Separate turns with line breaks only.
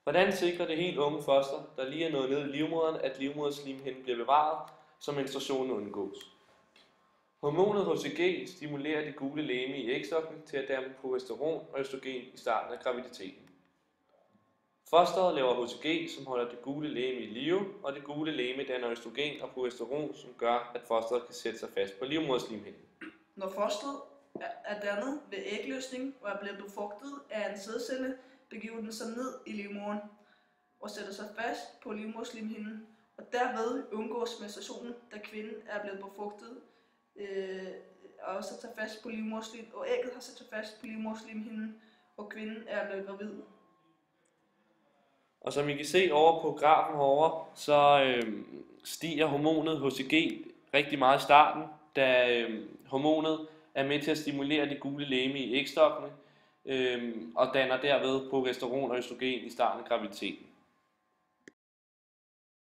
Hvordan sikrer det helt unge foster, der lige er nået ned i livmoderen, at livmoderslimhinden bliver bevaret, så menstruationen undgås? Hormonet HCG stimulerer det gule legeme i ægstokken til at danne progesteron og østrogen i starten af graviditeten. Fosteret laver HCG, som holder det gule legeme i live, og det gule legeme danner østrogen og progesteron, som gør, at fosteret kan sætte sig fast på livmoderslimhinden.
Når fosteret er dannet ved ægløsning og er blevet befrugtet af en sædcelle, begiver den sig ned i livmoderen og sætter sig fast på livmoderslimhinden, og derved undgås menstruationen, da kvinden er blevet befrugtet og sat sig fast på livmoderslimhinden, og ægget har sat sig fast på livmoderslimhinden, og kvinden er blevet gravid.
Og som I kan se over på grafen herovre, så stiger hormonet HCG rigtig meget i starten, da hormonet er med til at stimulere det gule legeme i ægstokkene og danner derved progesteron og østrogen i starten af graviditeten.